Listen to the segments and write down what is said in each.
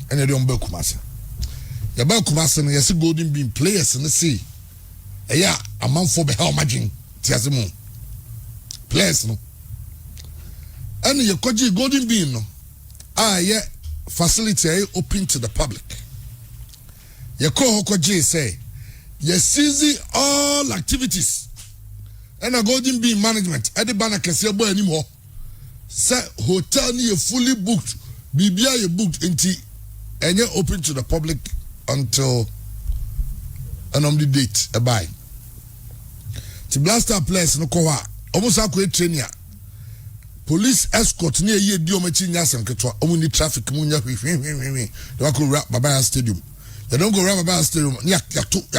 and you don't be Kumasi. The Bell Kumasi, yes, golden bean players in the sea. A month for the hell, imagine Tiazimu players no. And your Koji golden bean no. Facility open to the public. Your Koji say, you seize all activities. And a golden bean management. At the banner can see anymore. Say hotel near fully booked. BBI you booked into and you're open to the public until the date a buy. To blast our place no kowa. Almost a quick training. Police escort near ye diomachi nyasem ketwa. Omuni traffic munya we don't rap Babaya Stadium. They don't go rap Babaya Stadium. Ya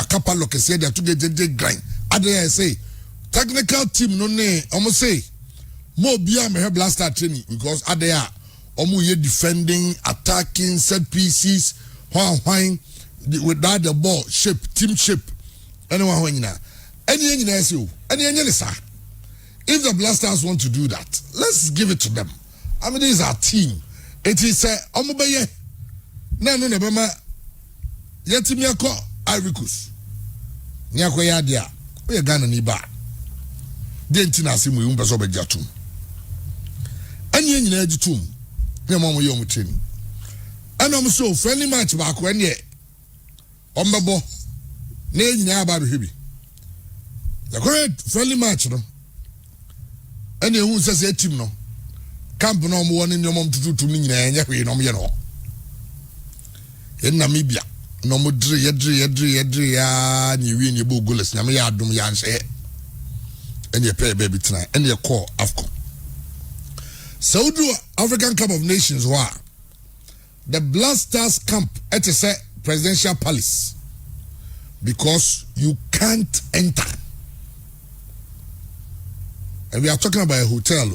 kapa lokese they to get grind. Ade say technical team no ne almost say more bia me blaster training because ade omu ye defending, attacking, set pieces, wine without the ball shape, team shape. Anyone when you any if the Blasters want to do that, let's give it to them. I mean, this is our team. It is Omubeye. No, Bema. Yetimiako Ivory Coast. Nyako Yadia. We are Ghana Niba. Dentina Simu Umbasobe Jatum. Any in Editum. Yamamu Yomutin. And I'm so friendly match back when ye. Ombabo. Nay, Naba Hibi. The correct friendly match, no. And who says a team no. Camp no one in your mom to do to me and Yahi no me no. In Namibia, no more you win your boogles, Namia Dum Yan say. And you pay baby tonight, and your call AFCON. So do African Cup of Nations war. The Blasters camp at a presidential palace because you can't enter. And we are talking about a hotel.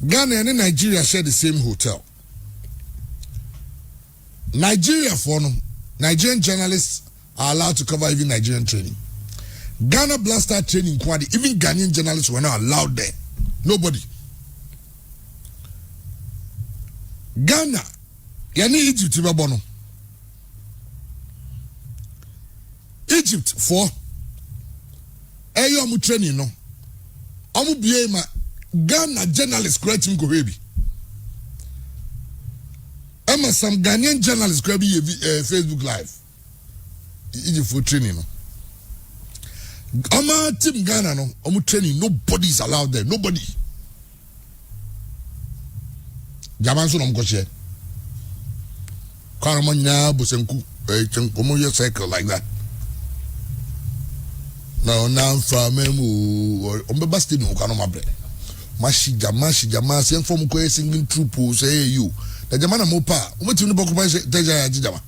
Ghana and Nigeria share the same hotel. Nigerian journalists are allowed to cover even Nigerian training. Ghana Blaster training quality, even Ghanaian journalists were not allowed there. Nobody. Ghana, yani Egypt babono. Egypt for amu training no. Amu biye ma Ghana journalists correct him go baby. Ama some Ghanaian journalists grab Facebook Live. Egypt for training no. Ama team Ghana no, amu training nobody is allowed there. Nobody. Jaman so no mko share. Kana manya bosenku chenkomo your cycle like that. Now from memu ombeba stadium kana mabre. Mashi jama sen from ko singing troop say you. The jamana mopa, what you know about Teja Jama?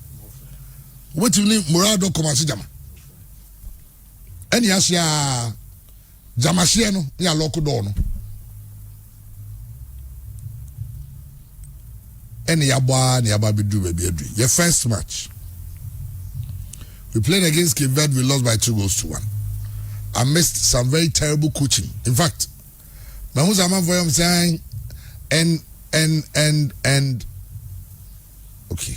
What you need Murado Comasi Jama? And Yasia Jamasiano, ya loco dono. And Yaba, Yababi do baby. Your first match. We played against Cape Verde, we lost by 2-1. I missed some very terrible coaching. In fact, Mahuzama Voyam saying, and okay,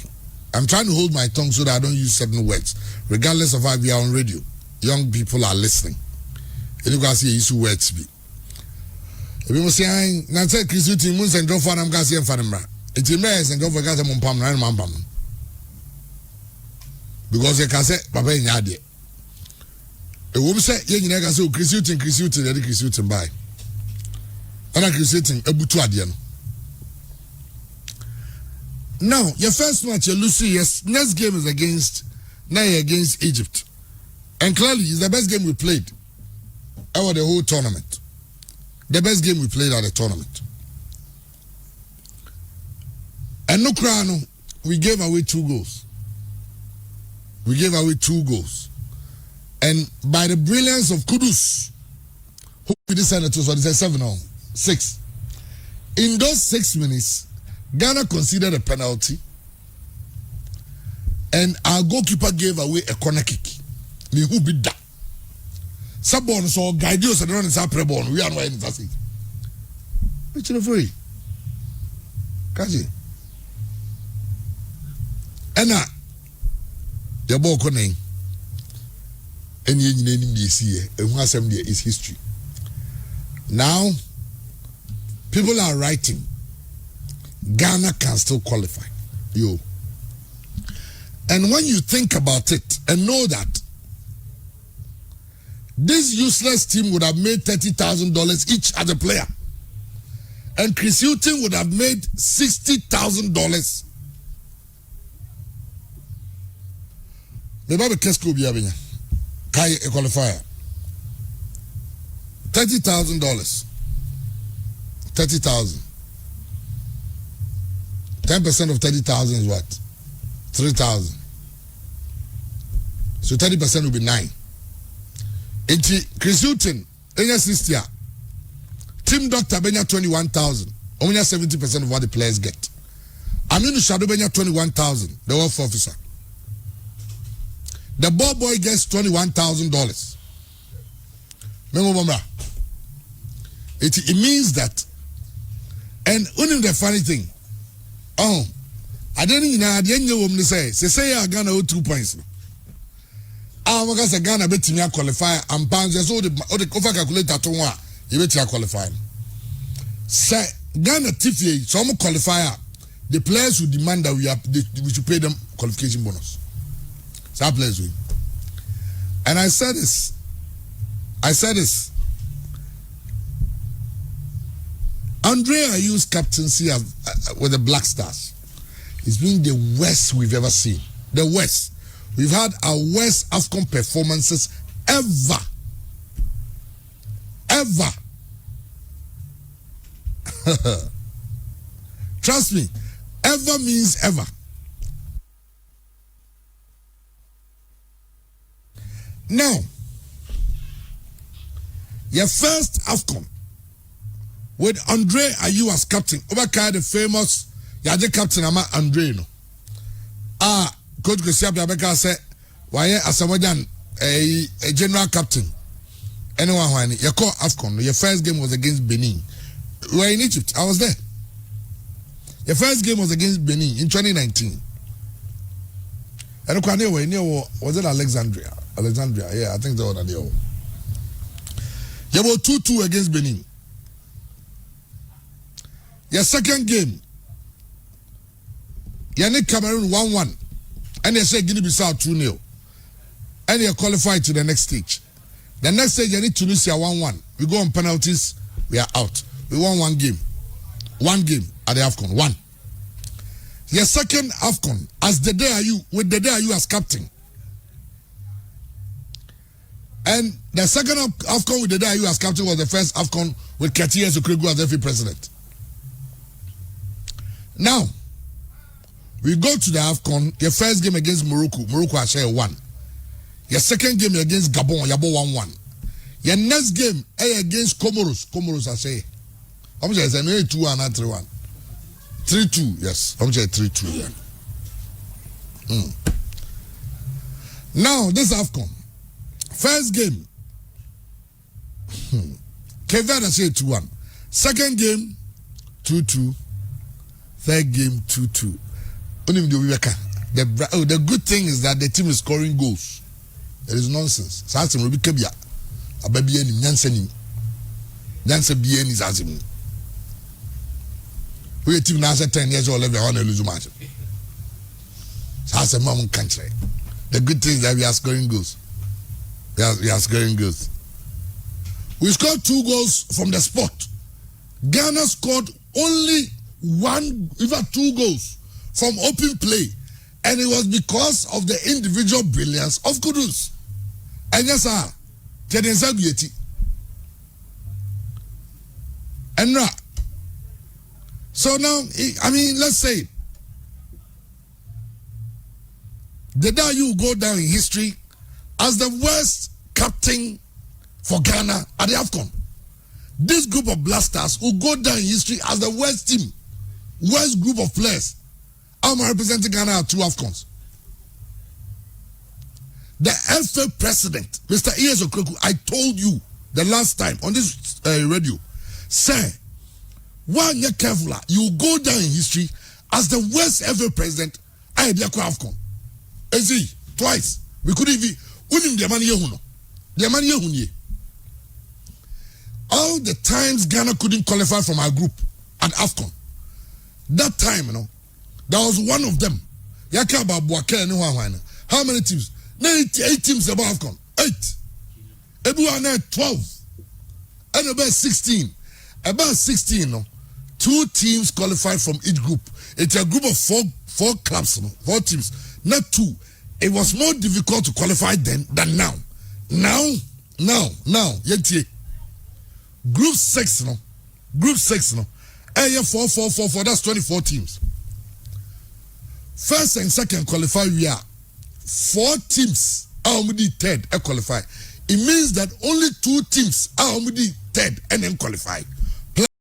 I'm trying to hold my tongue so that I don't use certain words, regardless of how we are on radio. Young people are listening. You guys see issue words be. If you say, "I say Chris Uti Moons and John Farnham Gassi and Farnham," it's a mess and John Farnham Mumpam and Mampam because they can say, "Papa in Yadi." A woman say, "You never say Chris Uti, the Chris Uti by." And I Chris Uti, a Butuadian. Now, your first match, you lose. Yes, next game is against Egypt, and clearly it's the best game we played over the whole tournament. The best game we played at the tournament. And no crown, we gave away 2 goals. And by the brilliance of Kudus, who we decided to, so they said 7 or 6. In those 6 minutes, Ghana conceded a penalty, and our goalkeeper gave away a corner kick. Who beat that? Sabon so guideos and run is a pre-born. We are not in that. Which is free. Kaji. Ena the ball konen. Any name you see and who has is history. Now people are writing Ghana can still qualify. Yo. And when you think about it and know that this useless team would have made $30,000 each as a player, and Chris Hilton would have made $60,000. The Bible case could be a qualifier. $30,000. 30,000. 10% of 30,000 is what? 3,000. So 30% will be 9. Chris Hilton, Enya 60. Team Doctor Benya 21,000. Only 70% of what the players get. Aminu Shadow Benya 21,000. The wealth officer. The ball boy gets $21,000. It means that, and only the funny thing. Oh, I didn't know what say I Ghana 2 points. I'm going to Ghana bet me qualify and pounds so the over calculator to one, you bet you qualify. Say Ghana TFA, some qualifier, the players will demand that we should pay them qualification bonus. So players win. And I said this. Andre Ayew's captaincy with the Black Stars has been the worst we've ever seen. The worst. We've had our worst AFCON performances ever. Ever. Trust me. Ever means ever. Now, your first AFCON with Andre Ayew as captain. Obaka the famous Yaje captain ama Andre no. Coach Kwesi Abeka said, why Asamoah a general captain. Anyone who you call AFCON. Your first game was against Benin. We were in Egypt. I was there. Your first game was against Benin in 2019. And was it Alexandria? Alexandria, yeah, I think that was the You were 2-2 against Benin. Your second game, you need Cameroon 1-1. And they say Guinea-Bissau 2-0. And you qualify to the next stage. The next stage, you need Tunisia 1-1. We go on penalties, we are out. We won one game. One game at the AFCON. One. Your second AFCON, as the day are you, with the day are you as captain. And the second AFCON with the day are you as captain was the first AFCON with Ketia Sukregu as FA president. Now, we go to the AFCON, your first game against Morocco Ashe won. Your second game against Gabon, Yabo 1-1. Your next game against Comoros Ashe. I'm just saying 2-1 and 3-1. 3-2, yes. I'm just 3-2, yeah. Now, this AFCON. First game. Cape Verde say 2-1. Second game, 2-2. Third game, 2-2. The good thing is that the team is scoring goals. There is nonsense. Sasim Rubi Kebia. Ababiani Nyanseni. Nyansa Bien is Azim. We team now 10 years old, every one lose match. Sasim Mom country. The good thing is that we are scoring goals. We are scoring goals. We scored 2 goals from the spot. Ghana scored only 2 goals from open play. And it was because of the individual brilliance of Kudus. And yes, sir. And so now, I mean, let's say, the day you go down in history as the worst captain for Ghana at the AFCON. This group of blasters will go down in history as the worst team, worst group of players. I'm representing Ghana at 2 AFCONs. The FA president, Mr. E.S. Okreku, I told you the last time on this radio, sir, when you're careful, you go down in history as the worst FA president I be AFCON. Ezi twice. We could even unim the money yehuno. The money yehunye. All the times Ghana couldn't qualify from our group at AFCON. That time, there was one of them. Yakaba Buake and how many teams? 8 teams above AFCON. 8. Everyone 12. And about 16. About 16, 2 teams qualified from each group. It's a group of four clubs, 4 teams, not 2. It was more difficult to qualify then than now. Now, yet Group 6, Group 6, 4, that's 24 teams. First and second qualify, we are 4 teams are already third and qualify. It means that only 2 teams are already third and then qualified.